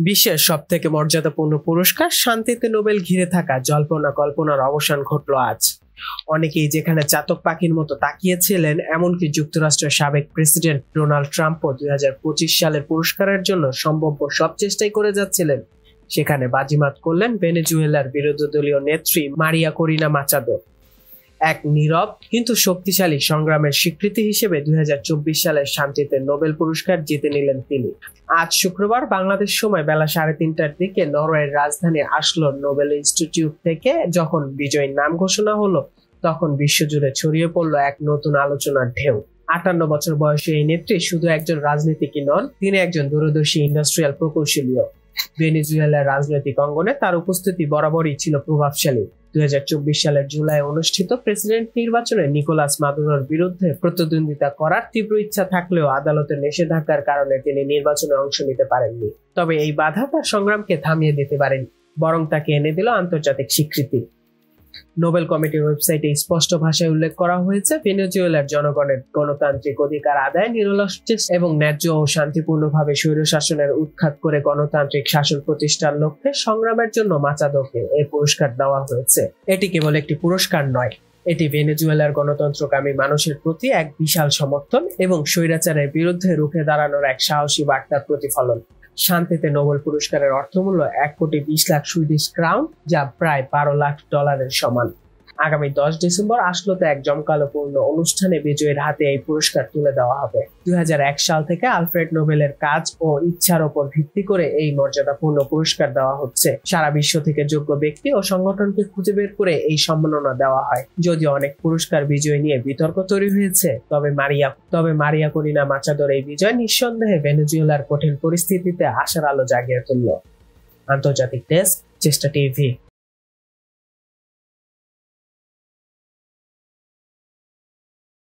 বিশ্বের সবথেকে মর্যাদাপূর্ণ পুরস্কার শান্তিতে নোবেল ঘিরে থাকা জল্পনা কল্পনার অবসান ঘটল আজ। অনেকেই যেখানে চাতক পাখির মতো তাকিয়েছিলেন, এমনকি যুক্তরাষ্ট্রের সাবেক প্রেসিডেন্ট ডোনাল্ড ট্রাম্পও 2025 সালের পুরস্কারের জন্য সম্ভাব্য সব চেষ্টাই করে যাচ্ছিলেন, সেখানে বাজিমাত করলেন ভেনেজুয়েলার বিরোধী দলীয় নেত্রী মারিয়া করিনা মাচাদো। এক নীরব কিন্তু শক্তিশালী সংগ্রামের স্বীকৃতি হিসেবে 2024 সালের শান্তিতে নোবেল পুরস্কার জিতে নিলেন তিনি। আজ শুক্রবার বাংলাদেশ সময় বেলা 3:30টার দিকে নরওয়ের রাজধানী আসলোর নোবেল ইনস্টিটিউট থেকে যখন বিজয়ীর নাম ঘোষণা হলো, তখন বিশ্বজুড়ে ছড়িয়ে পড়ল এক নতুন আলোচনার ঢেউ। 58 বছর বয়সী এই নেত্রী শুধু একজন রাজনীতিকই নন, তিনি একজন দূরদর্শী ইন্ডাস্ট্রিয়াল প্রকৌশলীও। ভেনেজুয়েলার রাজনৈতিক অঙ্গনে তার উপস্থিতি বরাবরই ছিল প্রভাবশালী। 2024 সালের জুলাই অনুষ্ঠিত প্রেসিডেন্ট নির্বাচনে নিকোলাস মাদুরোর বিরুদ্ধে প্রতিদ্বন্দ্বিতা করার তীব্র ইচ্ছা থাকলেও আদালতের নিষেধাজ্ঞার কারণে তিনি নির্বাচনে অংশ নিতে পারেননি। তবে এই বাধা তার সংগ্রামকে থামিয়ে দিতে পারেনি, বরং তাকে এনে দিল আন্তর্জাতিক স্বীকৃতি। নোবেল কমিটির ওয়েবসাইটে স্পষ্ট ভাষায় উল্লেখ করা হয়েছে, ভেনেজুয়েলার জনগণের গণতান্ত্রিক অধিকার আদায়, নিরলস এবং ন্যায্য ও শান্তিপূর্ণভাবে স্বৈরশাসনের উৎখাত করে গণতান্ত্রিক শাসন প্রতিষ্ঠার লক্ষ্যে সংগ্রামের জন্য মাচাদোকে এই পুরস্কার দেওয়া হয়েছে। এটি কেবল একটি পুরস্কার নয়, এটি ভেনেজুয়েলার গণতন্ত্রকামী মানুষের প্রতি এক বিশাল সমর্থন এবং স্বৈরাচারের বিরুদ্ধে রুখে দাঁড়ানোর এক সাহসী বার্তার প্রতিফলন। শান্তিতে নোবেল পুরস্কারের অর্থমূল্য 1,20,00,000 সুইডিশ ক্রাউন, যা প্রায় $12 লাখ সমান। আগামী 10 ডিসেম্বর আসলোতে এক জমকালোপূর্ণ অনুষ্ঠানে বিজয়ীর হাতে এই পুরস্কার তুলে দেওয়া হবে। 2001 সাল থেকে আলফ্রেড নোবেলের কাজ ও ইচ্ছার উপর ভিত্তি করে এই মর্যাদাপূর্ণ পুরস্কার দেওয়া হচ্ছে। সারা বিশ্ব থেকে যোগ্য ব্যক্তি ও সংগঠনকে খুঁজে বের করে এই সম্মাননা দেওয়া হয়। যদিও অনেক পুরস্কার বিজয় নিয়ে বিতর্ক তৈরি হয়েছে, তবে মারিয়া করিনা মাচাদোর এই বিজয় নিঃসন্দেহে ভেনেজুয়েলার কঠিন পরিস্থিতিতে আশার আলো জাগিয়ে তুলল। আন্তর্জাতিক ডেস্ক, চেষ্টা টিভি।